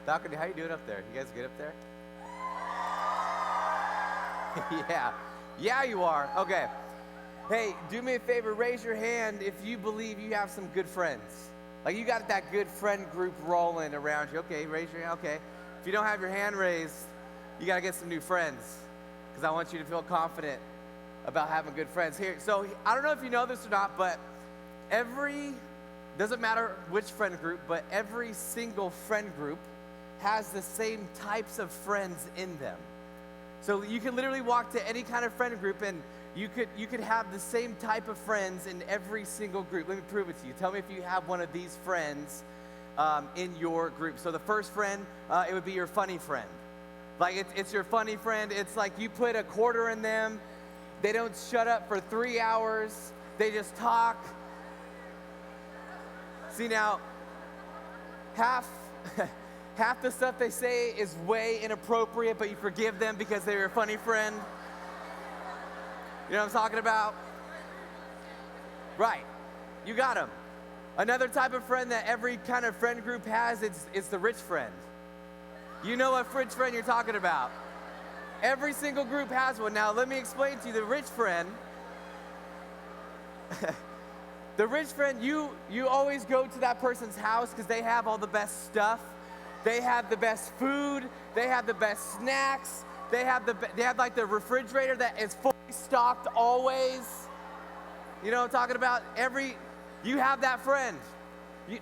Balcony, how you doing up there? You guys good up there? Yeah. Yeah, you are. Okay. Hey, do me a favor, raise your hand if you believe you have some good friends. Like you got that good friend group rolling around you. Okay, raise your hand. Okay. If you don't have your hand raised, you got to get some new friends because I want you to feel confident about having good friends. Here, so I don't know if you know this or not, but doesn't matter which friend group, but every single friend group has the same types of friends in them. So you can literally walk to any kind of friend group and you could have the same type of friends in every single group. Let me prove it to you. Tell me if you have one of these friends in your group. So the first friend, it would be your funny friend. Like it's your funny friend. It's like you put a quarter in them. They don't shut up for 3 hours. They just talk. See now, half the stuff they say is way inappropriate, but you forgive them because they're your funny friend. You know what I'm talking about? Right. You got them. Another type of friend that every kind of friend group has, it's the rich friend. You know what rich friend you're talking about. Every single group has one. Now, let me explain to you the rich friend. The rich friend, you always go to that person's house because they have all the best stuff. They have the best food. They have the best snacks. They have like the refrigerator that is fully stocked always. You know what I'm talking about? You have that friend.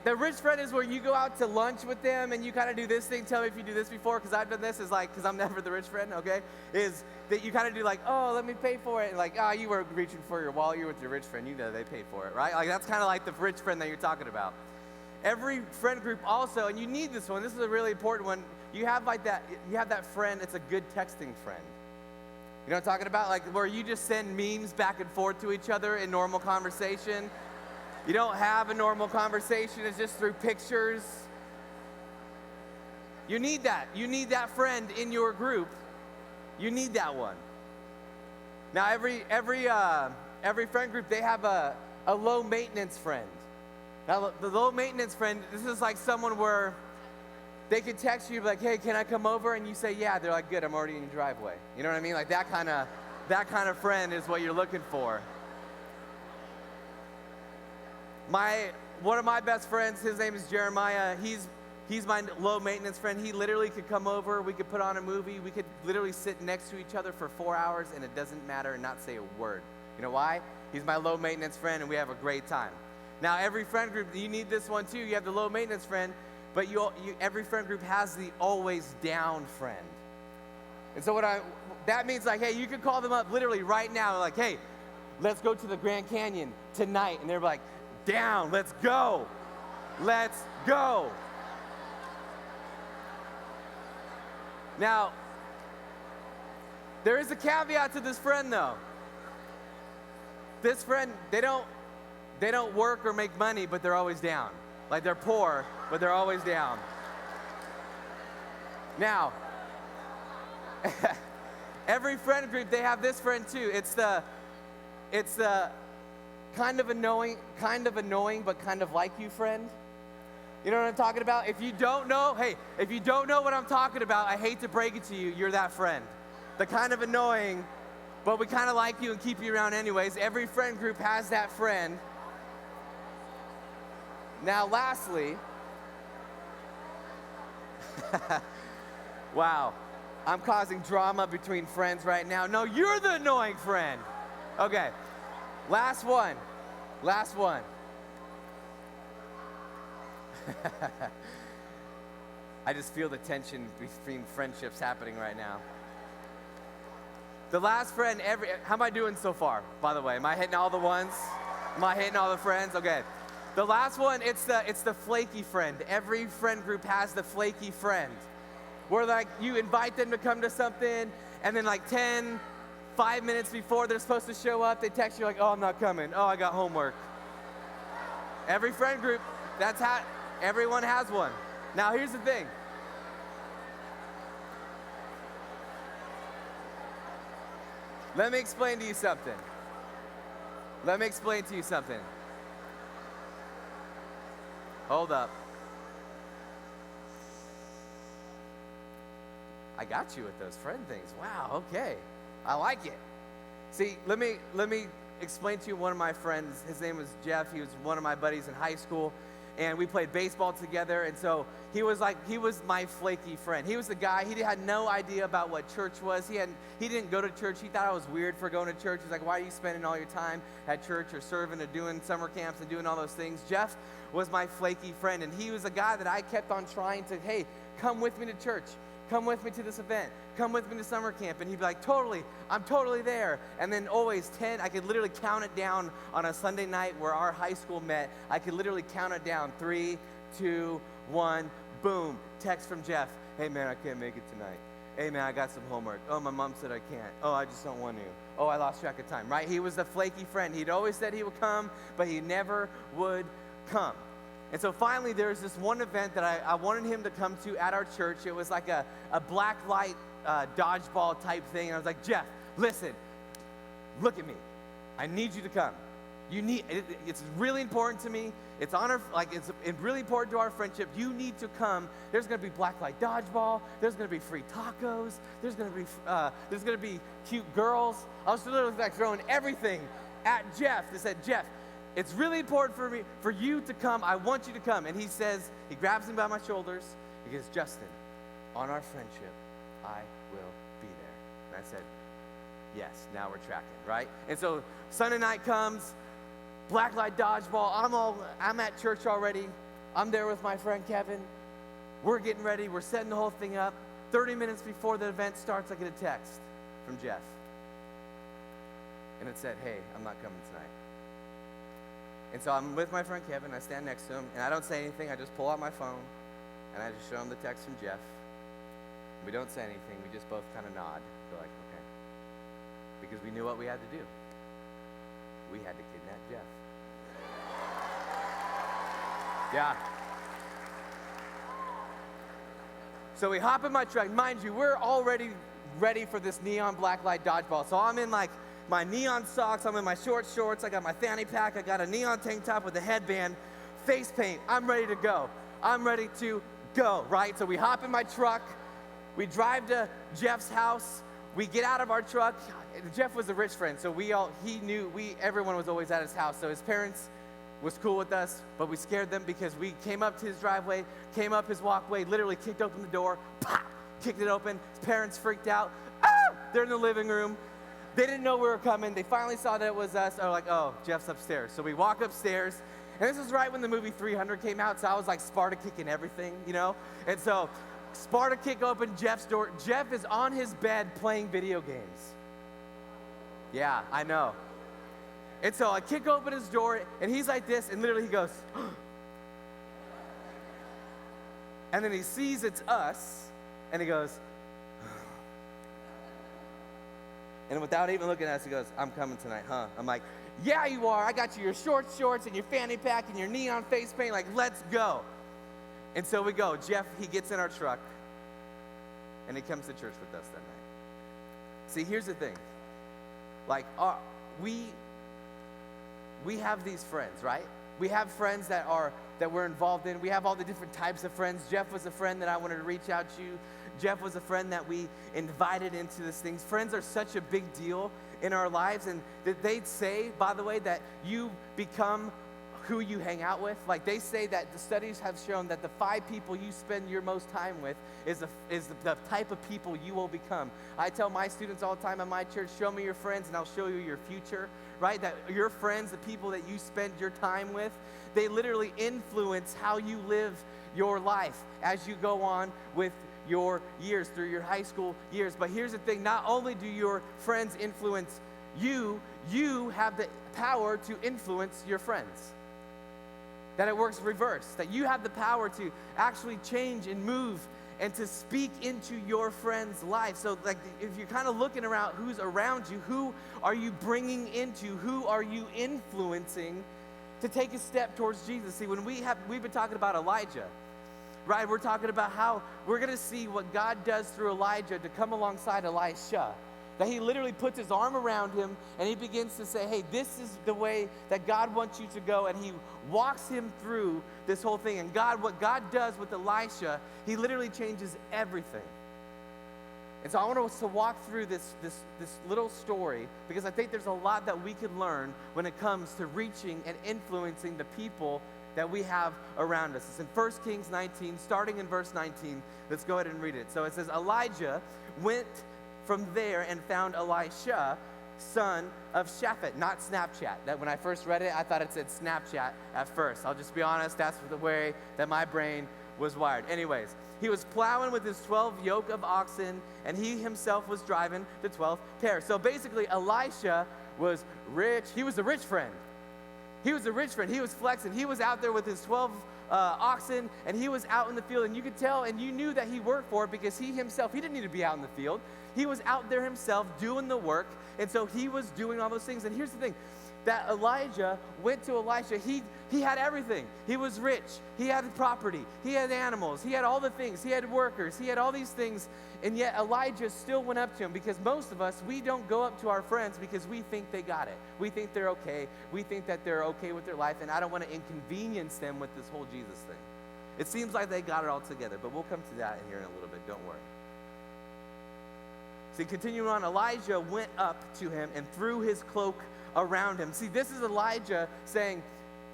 The rich friend is where you go out to lunch with them and you kind of do this thing. Tell me if you do this before, because I've done this. Is like, because I'm never the rich friend, okay? Is that you kind of do like, oh, let me pay for it. And like, you were reaching for your wallet. You're with your rich friend. You know they paid for it, right? Like that's kind of like the rich friend that you're talking about. Every friend group also, and you need this one. This is a really important one. You have that friend. It's a good texting friend. You know what I'm talking about? Like where you just send memes back and forth to each other in normal conversation. You don't have a normal conversation. It's just through pictures. You need that. You need that friend in your group. You need that one. Now every friend group, they have a low maintenance friend. Now the low maintenance friend, this is like someone where they could text you like, hey, can I come over? And you say, yeah. They're like, good, I'm already in your driveway. You know what I mean? Like that kind of friend is what you're looking for. One of my best friends, his name is Jeremiah. He's my low maintenance friend. He literally could come over. We could put on a movie. We could literally sit next to each other for 4 hours and it doesn't matter and not say a word. You know why? He's my low maintenance friend and we have a great time. Now every friend group, you need this one too. You have the low maintenance friend, but every friend group has the always down friend. And so that means like, hey, you can call them up literally right now. Like, hey, let's go to the Grand Canyon tonight. And they're like, down, let's go. Let's go. Now, there is a caveat to this friend though. This friend, they don't work or make money, but they're always down. Like they're poor, but they're always down. Now, every friend group, they have this friend too. It's the kind of annoying, but kind of like you friend. You know what I'm talking about? If you don't know what I'm talking about, I hate to break it to you, you're that friend. The kind of annoying, but we kind of like you and keep you around anyways. Every friend group has that friend. Now, lastly, wow, I'm causing drama between friends right now. No, you're the annoying friend. Okay, last one. I just feel the tension between friendships happening right now. The last friend, how am I doing so far, by the way? Am I hitting all the ones? Am I hitting all the friends? Okay. The last one, it's the flaky friend. Every friend group has the flaky friend. Where like you invite them to come to something, and then like 5 minutes before they're supposed to show up, they text you like, oh, I'm not coming. Oh, I got homework. Every friend group, everyone has one. Now here's the thing. Let me explain to you something. Hold up. I got you with those friend things. Wow, okay. I like it. See, let me explain to you one of my friends. His name was Jeff. He was one of my buddies in high school, and we played baseball together. And so he was my flaky friend. He was the guy, he had no idea about what church was. He didn't go to church. He thought I was weird for going to church. He's like, why are you spending all your time at church or serving or doing summer camps and doing all those things? Jeff was my flaky friend, and he was a guy that I kept on trying to, hey, come with me to church. Come with me to this event. Come with me to summer camp. And he'd be like, totally, I'm totally there. And then always 10, I could literally count it down on a Sunday night where our high school met. I could literally count it down. 3, 2, 1, boom. Text from Jeff. Hey man, I can't make it tonight. Hey man, I got some homework. Oh, my mom said I can't. Oh, I just don't want to. Oh, I lost track of time, right? He was the flaky friend. He'd always said he would come, but he never would come. And so finally, there was this one event that I wanted him to come to at our church. It was like a black light dodgeball type thing. And I was like, Jeff, listen, look at me. I need you to come. It's really important to me. It's really important to our friendship. You need to come. There's going to be black light dodgeball. There's going to be free tacos. There's going to be cute girls. I was literally like throwing everything at Jeff. They said, Jeff, it's really important for you to come. I want you to come. And he grabs me by my shoulders. He goes, Justin, on our friendship, I will be there. And I said, yes, now we're tracking, right? And so Sunday night comes, blacklight dodgeball. I'm at church already. I'm there with my friend Kevin. We're getting ready. We're setting the whole thing up. 30 minutes before the event starts, I get a text from Jeff. And it said, hey, I'm not coming tonight. And so I'm with my friend Kevin, I stand next to him, and I don't say anything. I just pull out my phone, and I just show him the text from Jeff. We don't say anything. We just both kind of nod. We're like, okay. Because we knew what we had to do. We had to kidnap Jeff. Yeah. So we hop in my truck. Mind you, we're already ready for this neon black light dodgeball. So I'm in like my neon socks, I'm in my short shorts, I got my fanny pack, I got a neon tank top with a headband, face paint, I'm ready to go. I'm ready to go, right? So we hop in my truck, we drive to Jeff's house, we get out of our truck. Jeff was a rich friend, so everyone was always at his house. So his parents was cool with us, but we scared them because we came up to his driveway, came up his walkway, literally kicked open the door, pop, kicked it open. His parents freaked out. Ah! They're in the living room. They didn't know we were coming. They finally saw that it was us. They're like, oh, Jeff's upstairs. So we walk upstairs. And this was right when the movie 300 came out, so I was like Sparta kicking everything, you know? And so Sparta kick open Jeff's door. Jeff is on his bed playing video games. Yeah, I know. And so I kick open his door, and he's like this, and literally he goes, and then he sees it's us, and he goes, and without even looking at us, he goes, I'm coming tonight, huh? I'm like, yeah, you are. I got you your short shorts and your fanny pack and your neon face paint. Like, let's go. And so we go. Jeff, he gets in our truck, and he comes to church with us that night. See, here's the thing. Like, we have these friends, right? We have friends that we're involved in. We have all the different types of friends. Jeff was a friend that I wanted to reach out to. Jeff was a friend that we invited into this thing. Friends are such a big deal in our lives, and they'd say, by the way, that you become who you hang out with. Like, they say that the studies have shown that the 5 people you spend your most time with is the type of people you will become. I tell my students all the time at my church, show me your friends and I'll show you your future, right? That your friends, the people that you spend your time with, they literally influence how you live your life as you go on with your years, through your high school years. But here's the thing, not only do your friends influence you, you have the power to influence your friends. That it works reverse, that you have the power to actually change and move and to speak into your friend's life. So like, if you're kind of looking around who's around you, who are you bringing into, who are you influencing to take a step towards Jesus? See, when we've been talking about Elijah, right? We're talking about how we're going to see what God does through Elijah to come alongside Elisha. That he literally puts his arm around him and he begins to say, hey, this is the way that God wants you to go. And he walks him through this whole thing. And what God does with Elisha, he literally changes everything. And so I want us to walk through this little story because I think there's a lot that we can learn when it comes to reaching and influencing the people that we have around us. It's in 1 Kings 19, starting in verse 19. Let's go ahead and read it. So it says, Elijah went from there and found Elisha, son of Shaphat, not Snapchat. That when I first read it, I thought it said Snapchat at first. I'll just be honest, that's the way that my brain was wired. Anyways, he was plowing with his 12 yoke of oxen, and he himself was driving the 12 pairs. So basically, Elisha was rich. He was a rich friend. He was a rich friend. He was flexing. He was out there with his 12 oxen, and he was out in the field, and you could tell, and you knew that he worked for it because he himself, he didn't need to be out in the field. He was out there himself doing the work, and so he was doing all those things. And here's the thing, that Elijah went to Elisha. He had everything. He was rich. He had property. He had animals. He had all the things. He had workers. He had all these things, and yet Elijah still went up to him because most of us, we don't go up to our friends because we think they got it. We think they're okay. We think that they're okay with their life, and I don't want to inconvenience them with this whole Jesus thing. It seems like they got it all together, but we'll come to that here in a little bit. Don't worry. See, continuing on, Elijah went up to him and threw his cloak around him. See, this is Elijah saying,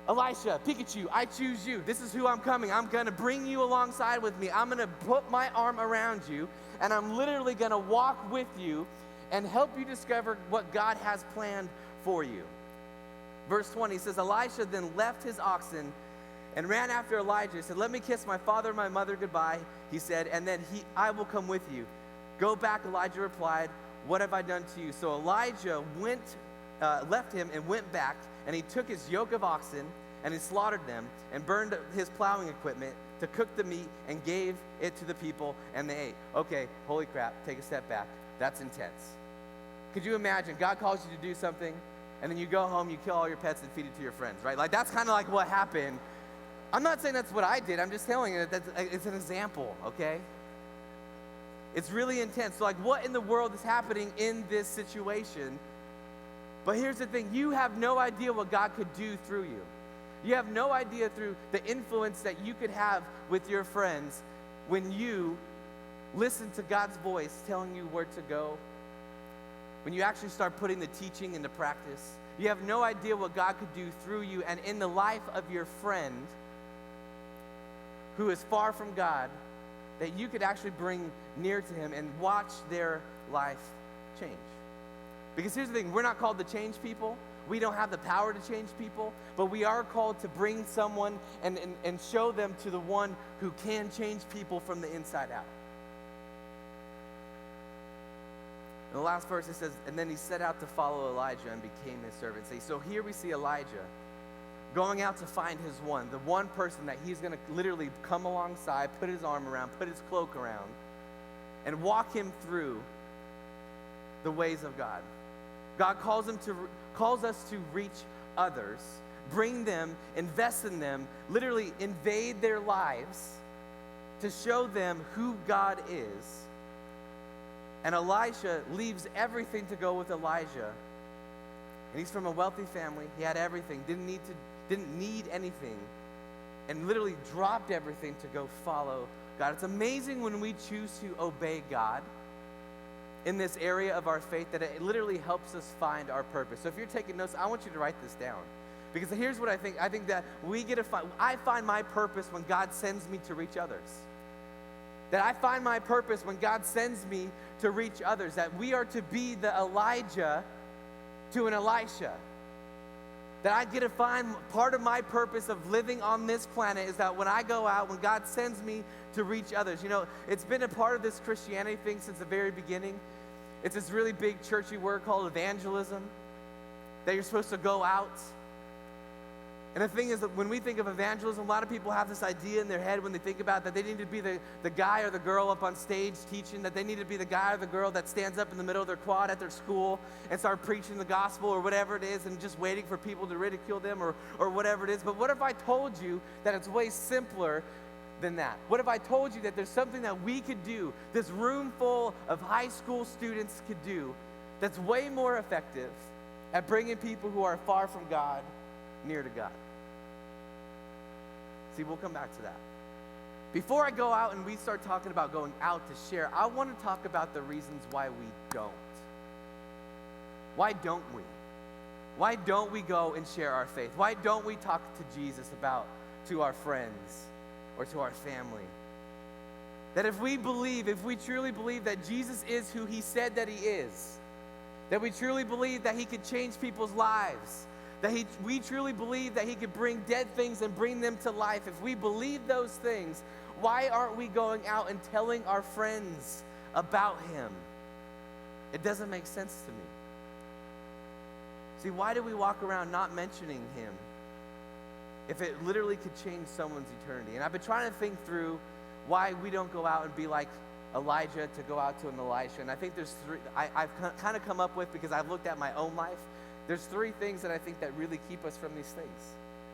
Elisha, Pikachu, I choose you. This is who I'm coming. I'm going to bring you alongside with me. I'm going to put my arm around you, and I'm literally going to walk with you and help you discover what God has planned for you. Verse 20 says, Elisha then left his oxen and ran after Elijah. He said, let me kiss my father and my mother goodbye, he said, and then I will come with you. Go back, Elijah replied, what have I done to you? So Elijah left him and went back, and he took his yoke of oxen and he slaughtered them and burned his plowing equipment to cook the meat and gave it to the people, and they ate. Okay, holy crap, take a step back. That's intense. Could you imagine God calls you to do something, and then you go home, you kill all your pets and feed it to your friends, right? Like, that's kind of like what happened. I'm not saying that's what I did. I'm just telling you that it's an example, okay? It's really intense. So like, what in the world is happening in this situation? But here's the thing. You have no idea what God could do through you. You have no idea through the influence that you could have with your friends when you listen to God's voice telling you where to go, when you actually start putting the teaching into practice. You have no idea what God could do through you and in the life of your friend who is far from God, that you could actually bring near to him and watch their life change. Because here's the thing, we're not called to change people. We don't have the power to change people, but we are called to bring someone and show them to the one who can change people from the inside out. In the last verse it says, and then he set out to follow Elijah and became his servant. So here we see Elijah going out to find his one, the one person that he's going to literally come alongside, put his arm around, put his cloak around, and walk him through the ways of God. God calls us to reach others, bring them, invest in them, literally invade their lives to show them who God is. And Elisha leaves everything to go with Elijah. And he's from a wealthy family. He had everything, didn't need anything, and literally dropped everything to go follow God. It's amazing when we choose to obey God in this area of our faith that it literally helps us find our purpose. So if you're taking notes, I want you to write this down. Because here's what I think. I think that I find my purpose when God sends me to reach others. That I find my purpose when God sends me to reach others. That we are to be the Elijah to an Elisha. That I get to find part of my purpose of living on this planet is that when I go out, when God sends me to reach others. You know, it's been a part of this Christianity thing since the very beginning. It's this really big churchy word called evangelism, that you're supposed to go out. And the thing is that when we think of evangelism, a lot of people have this idea in their head when they think about it, that they need to be the guy or the girl up on stage teaching, that they need to be the guy or the girl that stands up in the middle of their quad at their school and start preaching the gospel or whatever it is and just waiting for people to ridicule them or whatever it is. But what if I told you that it's way simpler than that? What if I told you that there's something that we could do, this room full of high school students could do, that's way more effective at bringing people who are far from God near to God? See, we'll come back to that. Before I go out and we start talking about going out to share, I want to talk about the reasons why we don't. Why don't we? Why don't we go and share our faith? Why don't we talk to Jesus about to our friends or to our family? That if we truly believe that Jesus is who he said that he is, that we truly believe that he could change people's lives, that we truly believe that he could bring dead things and bring them to life, if we believe those things, why aren't we going out and telling our friends about him? It doesn't make sense to me. See, why do we walk around not mentioning him if it literally could change someone's eternity? And I've been trying to think through why we don't go out and be like Elijah to go out to an Elisha. And I think there's three, I've kind of come up with, because I've looked at my own life, there's three things that I think that really keep us from these things,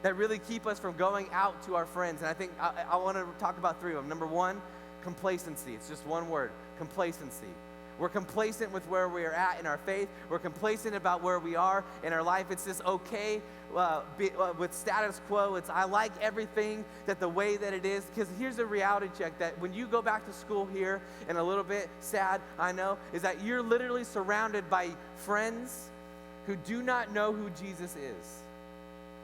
that really keep us from going out to our friends. And I think I want to talk about three of them. Number one, complacency. It's just one word, complacency. We're complacent with where we are at in our faith. We're complacent about where we are in our life. It's just okay with status quo. It's I like everything that the way that it is. Because here's a reality check, that when you go back to school here, and a little bit sad, I know, is that you're literally surrounded by friends who do not know who Jesus is.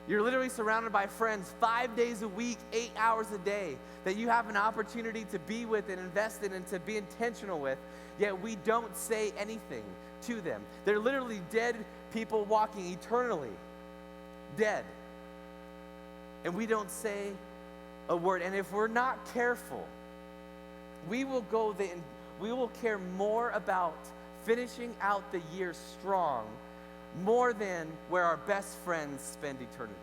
You're literally surrounded by friends 5 days a week, 8 hours a day, that you have an opportunity to be with and invest in and to be intentional with, yet we don't say anything to them. They're literally dead people walking eternally, dead. And we don't say a word. And if we're not careful, we will care more about finishing out the year strong more than where our best friends spend eternity.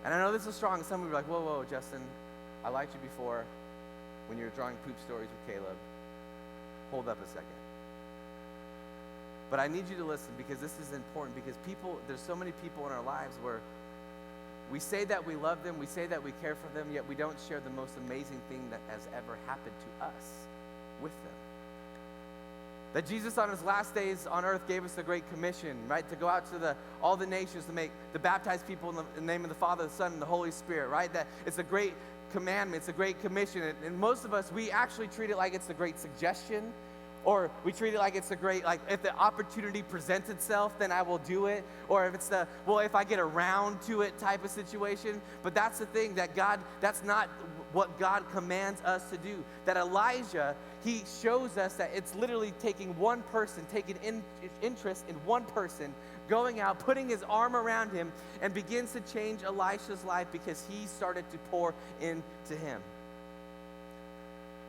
And I know this is strong. Some of you are like, whoa, Justin, I liked you before when you were drawing poop stories with Caleb. Hold up a second. But I need you to listen, because this is important, because there's so many people in our lives where we say that we love them, we say that we care for them, yet we don't share the most amazing thing that has ever happened to us with them. That Jesus on his last days on earth gave us the Great Commission, right? To go out to all the nations, to baptize people in the name of the Father, the Son, and the Holy Spirit, right? That it's a great commandment, it's a great commission. And most of us, we actually treat it like it's a great suggestion, or we treat it like it's a great, like if the opportunity presents itself, then I will do it. Or if it's if I get around to it type of situation. But that's the thing, that's not what God commands us to do. That Elijah, he shows us that it's literally taking one person, taking interest in one person, going out, putting his arm around him, and begins to change Elisha's life because he started to pour into him.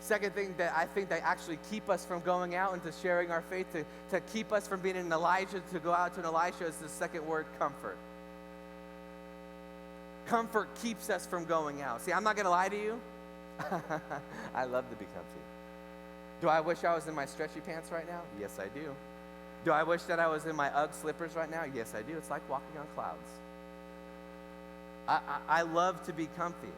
Second thing that I think that actually keep us from going out and to sharing our faith, to keep us from being an Elijah to go out to an Elisha, is the second word, comfort. Comfort keeps us from going out. See, I'm not going to lie to you. I love to be comfy. Do I wish I was in my stretchy pants right now? Yes, I do. Do I wish that I was in my Ugg slippers right now? Yes, I do. It's like walking on clouds. I love to be comfy.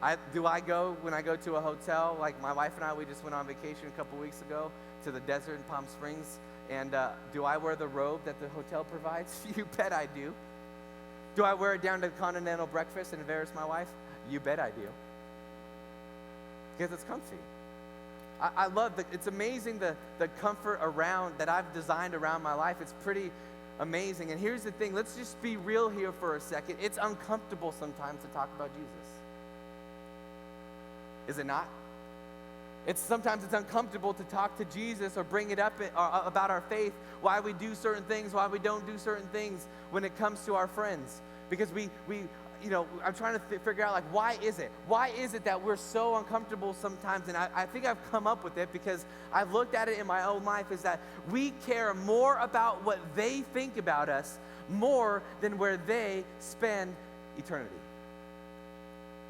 When I go to a hotel, like my wife and I, we just went on vacation a couple weeks ago to the desert in Palm Springs, and do I wear the robe that the hotel provides? You bet I do. Do I wear it down to the continental breakfast and embarrass my wife? You bet I do. Because it's comfy. I love it's amazing the comfort that I've designed around my life. It's pretty amazing. And here's the thing, let's just be real here for a second. It's uncomfortable sometimes to talk about Jesus. Is it not? Sometimes it's uncomfortable to talk to Jesus or bring it up about our faith, why we do certain things, why we don't do certain things when it comes to our friends. Because I'm trying to figure out, like, why is it? Why is it that we're so uncomfortable sometimes? And I think I've come up with it because I've looked at it in my own life, is that we care more about what they think about us more than where they spend eternity.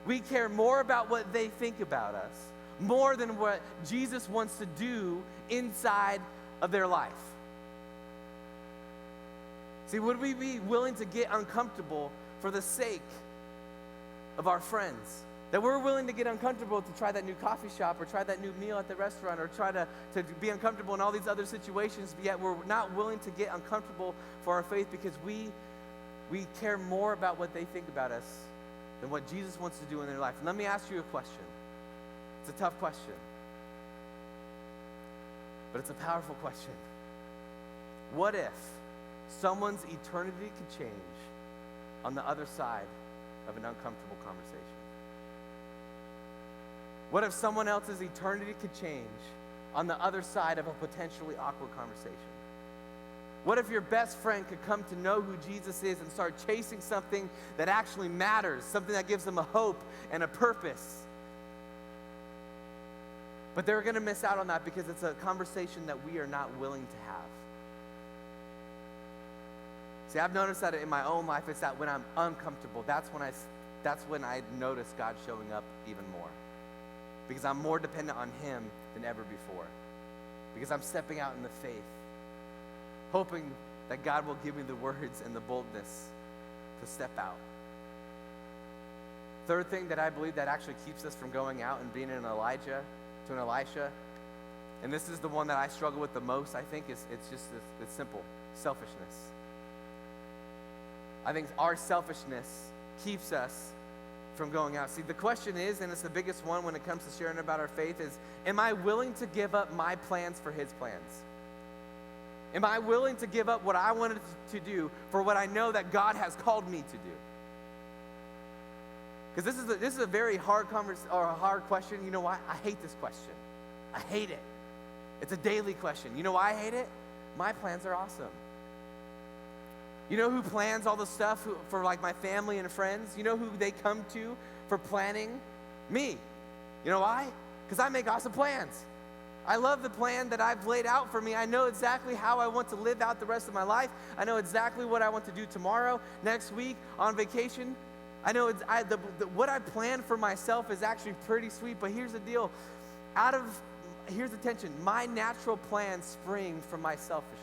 We care more about what they think about us more than what Jesus wants to do inside of their life. See, would we be willing to get uncomfortable for the sake of our friends? That we're willing to get uncomfortable to try that new coffee shop or try that new meal at the restaurant or try to be uncomfortable in all these other situations, but yet we're not willing to get uncomfortable for our faith because we care more about what they think about us than what Jesus wants to do in their life. And let me ask you a question. It's a tough question, but it's a powerful question. What if someone's eternity could change on the other side of an uncomfortable conversation? What if someone else's eternity could change on the other side of a potentially awkward conversation? What if your best friend could come to know who Jesus is and start chasing something that actually matters, something that gives them a hope and a purpose? But they're going to miss out on that because it's a conversation that we are not willing to have. See, I've noticed that in my own life, it's that when I'm uncomfortable, that's when I notice God showing up even more. Because I'm more dependent on Him than ever before. Because I'm stepping out in the faith, hoping that God will give me the words and the boldness to step out. Third thing that I believe that actually keeps us from going out and being an Elijah to an Elisha, and this is the one that I struggle with the most, I think, it's simple: selfishness. I think our selfishness keeps us from going out. See, the question is, and it's the biggest one when it comes to sharing about our faith, is, am I willing to give up my plans for His plans? Am I willing to give up what I wanted to do for what I know that God has called me to do? Because this is a very hard hard question. You know why? I hate this question. I hate it. It's a daily question. You know why I hate it? My plans are awesome. You know who plans all the stuff for like my family and friends? You know who they come to for planning? Me. You know why? Because I make awesome plans. I love the plan that I've laid out for me. I know exactly how I want to live out the rest of my life. I know exactly what I want to do tomorrow, next week, on vacation. I know what I plan for myself is actually pretty sweet, but here's the deal. Here's the tension. My natural plans spring from my selfishness.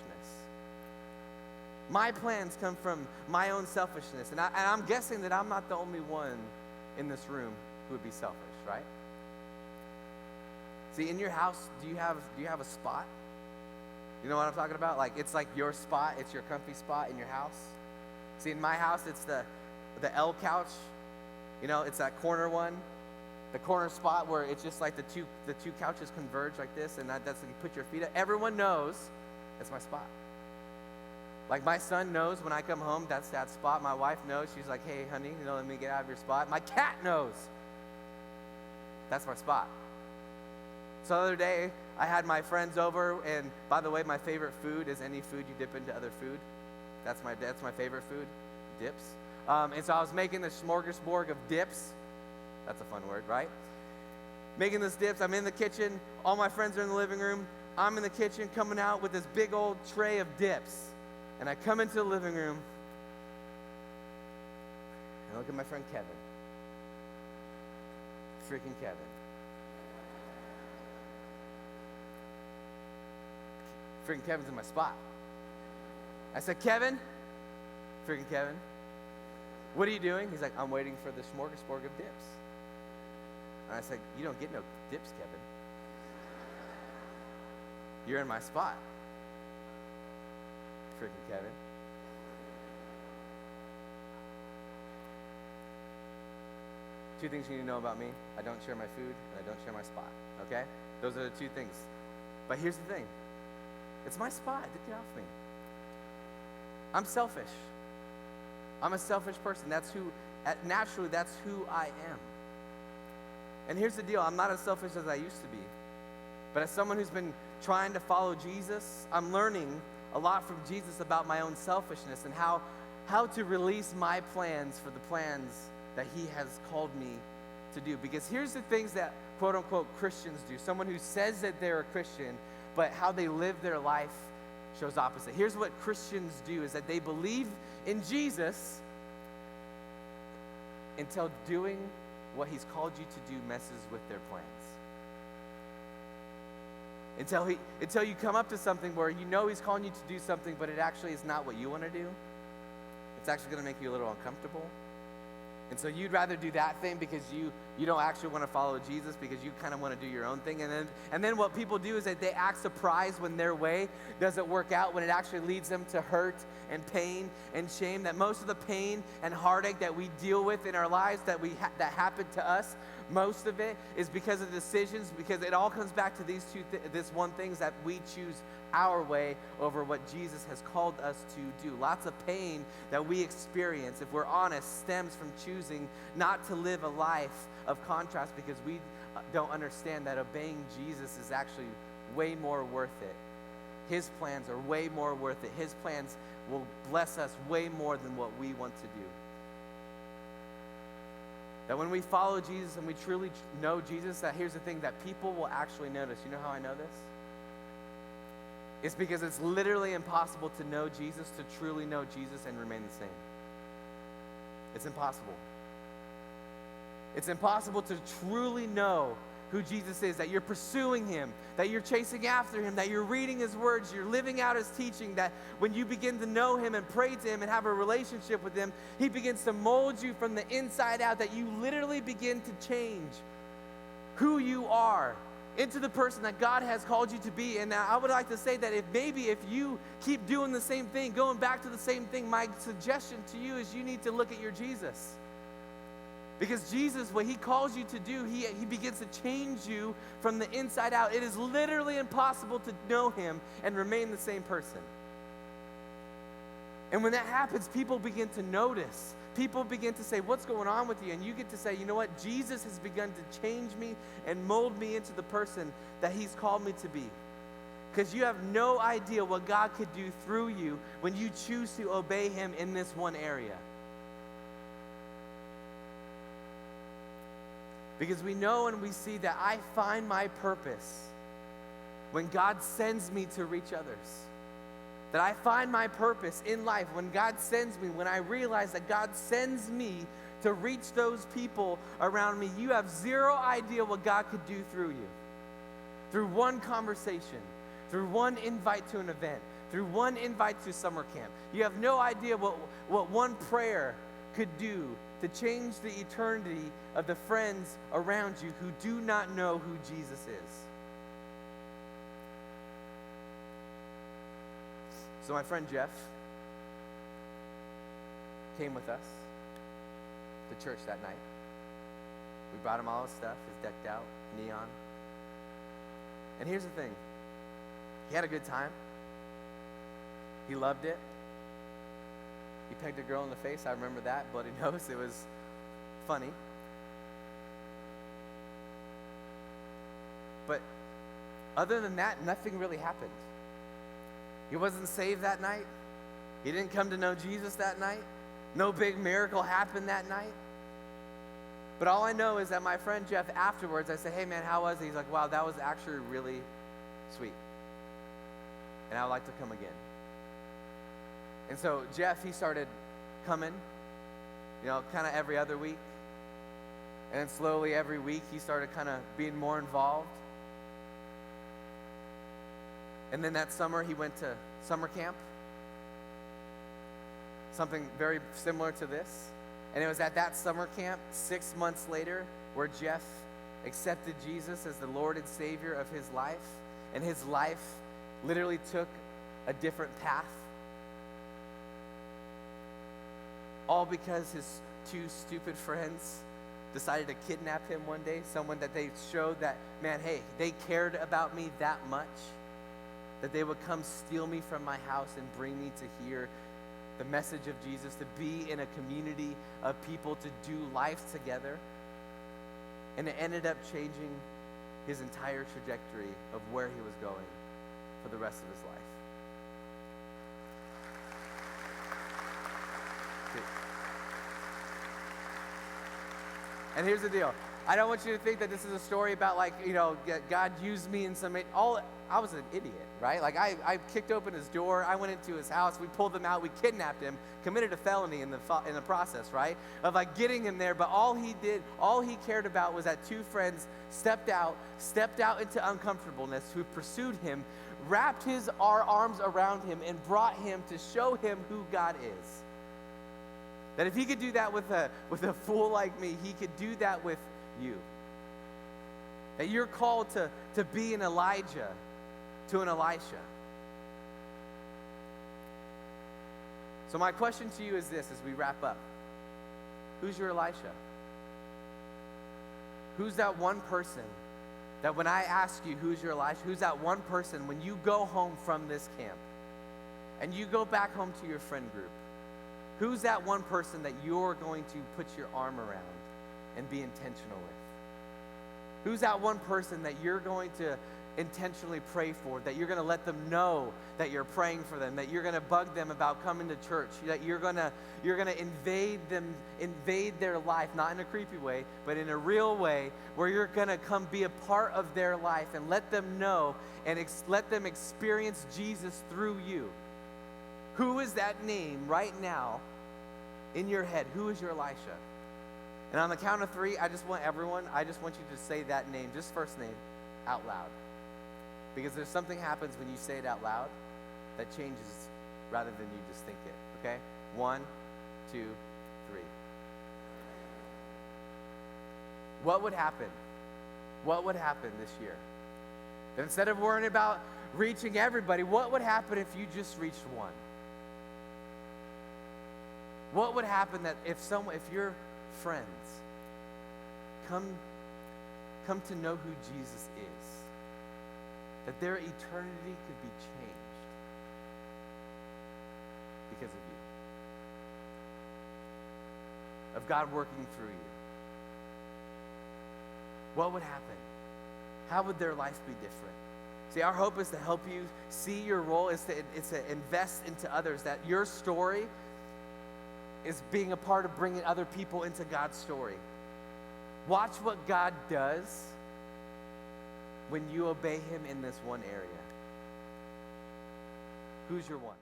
My plans come from my own selfishness. And I'm guessing that I'm not the only one in this room who would be selfish, right? See, in your house, do you have a spot? You know what I'm talking about? Like, it's like your spot. It's your comfy spot in your house. See, in my house, it's the L couch. You know, it's that corner one. The corner spot where it's just like the two couches converge like this, and that's like you put your feet up. Everyone knows it's my spot. Like, my son knows when I come home, that's that spot. My wife knows. She's like, hey, honey, let me get out of your spot. My cat knows. That's my spot. So the other day, I had my friends over, and by the way, my favorite food is any food you dip into other food. That's my favorite food, dips. And so I was making this smorgasbord of dips. That's a fun word, right? Making this dips. I'm in the kitchen. All my friends are in the living room. I'm in the kitchen coming out with this big old tray of dips. And I come into the living room, and I look at my friend Kevin. Freaking Kevin. Freaking Kevin's in my spot. I said, Kevin, freaking Kevin, what are you doing? He's like, I'm waiting for the smorgasbord of dips. And I said, you don't get no dips, Kevin. You're in my spot. Freaking Kevin. Two things you need to know about me. I don't share my food, and I don't share my spot, okay? Those are the two things. But here's the thing. It's my spot. Get off me. I'm selfish. I'm a selfish person. Naturally, that's who I am. And here's the deal. I'm not as selfish as I used to be. But as someone who's been trying to follow Jesus, I'm learning a lot from Jesus about my own selfishness and how to release my plans for the plans that He has called me to do. Because here's the things that quote-unquote Christians do. Someone who says that they're a Christian, but how they live their life shows opposite. Here's what Christians do, is that they believe in Jesus until doing what He's called you to do messes with their plans. Until you come up to something where you know He's calling you to do something, but it actually is not what you want to do. It's actually going to make you a little uncomfortable. And so you'd rather do that thing because you don't actually want to follow Jesus, because you kind of want to do your own thing. And then what people do is that they act surprised when their way doesn't work out, when it actually leads them to hurt and pain and shame. That most of the pain and heartache that we deal with in our lives that happened to us, most of it is because of decisions, because it all comes back to this one thing, is that we choose our way over what Jesus has called us to do. Lots of pain that we experience, if we're honest, stems from choosing not to live a life of contrast, because we don't understand that obeying Jesus is actually way more worth it. His plans are way more worth it. His plans will bless us way more than what we want to do. That when we follow Jesus and we truly know Jesus, that here's the thing, that people will actually notice. You know how I know this? It's because it's literally impossible to know Jesus, to truly know Jesus and remain the same. It's impossible. It's impossible to truly know who Jesus is, that you're pursuing him, that you're chasing after him, that you're reading his words, you're living out his teaching, that when you begin to know him and pray to him and have a relationship with him, he begins to mold you from the inside out, that you literally begin to change who you are into the person that God has called you to be. And I would like to say that if you keep doing the same thing, going back to the same thing, my suggestion to you is you need to look at your Jesus. Because Jesus, what he calls you to do, he begins to change you from the inside out. It is literally impossible to know him and remain the same person. And when that happens, people begin to notice. People begin to say, what's going on with you? And you get to say, you know what? Jesus has begun to change me and mold me into the person that he's called me to be. Because you have no idea what God could do through you when you choose to obey him in this one area. Because we know and we see that I find my purpose when God sends me to reach others. That I find my purpose in life when God sends me, when I realize that God sends me to reach those people around me. You have zero idea what God could do through you. Through one conversation, through one invite to an event, through one invite to summer camp. You have no idea what one prayer could do to change the eternity of the friends around you who do not know who Jesus is. So my friend Jeff came with us to church that night. We brought him all his stuff, his decked out, neon. And here's the thing. He had a good time. He loved it. He pegged a girl in the face. I remember that. Bloody nose. It was funny. But other than that, nothing really happened. He wasn't saved that night. He didn't come to know Jesus that night. No big miracle happened that night. But all I know is that my friend Jeff, afterwards, I said, hey man, how was it? He's like, wow, that was actually really sweet. And I would like to come again. And so Jeff, he started coming, kind of every other week. And then slowly every week he started kind of being more involved. And then that summer he went to summer camp. Something very similar to this. And it was at that summer camp 6 months later where Jeff accepted Jesus as the Lord and Savior of his life. And his life literally took a different path. All because his two stupid friends decided to kidnap him one day. Someone that they showed that, man, hey, they cared about me that much that they would come steal me from my house and bring me to hear the message of Jesus, to be in a community of people, to do life together. And it ended up changing his entire trajectory of where he was going for the rest of his life. And here's the deal. I don't want you to think that this is a story about God used me in some... I was an idiot, right? I kicked open his door. I went into his house. We pulled him out. We kidnapped him, committed a felony in the process, right? Of getting him there. But all he cared about was that two friends stepped out into uncomfortableness, who pursued him, wrapped our arms around him, and brought him to show him who God is. That if he could do that with a fool like me, he could do that with you. That you're called to be an Elijah to an Elisha. So my question to you is this as we wrap up. Who's your Elisha? Who's that one person that when I ask you who's your Elisha, who's that one person when you go home from this camp and you go back home to your friend group, who's that one person that you're going to put your arm around and be intentional with? Who's that one person that you're going to intentionally pray for, that you're going to let them know that you're praying for them, that you're going to bug them about coming to church, that you're going to invade their life, not in a creepy way, but in a real way, where you're going to come be a part of their life and let them know and let them experience Jesus through you? Who is that name right now in your head? Who is your Elisha? And on the count of 3, I just want you to say that name, just first name, out loud. Because there's something happens when you say it out loud that changes rather than you just think it, okay? 1, 2, 3. What would happen? What would happen this year? That instead of worrying about reaching everybody, what would happen if you just reached one? What would happen that if your friends come to know who Jesus is, that their eternity could be changed because of you, of God working through you? What would happen? How would their life be different? See, our hope is to help you see your role, is to invest into others, that your story is being a part of bringing other people into God's story. Watch what God does when you obey him in this one area. Who's your one?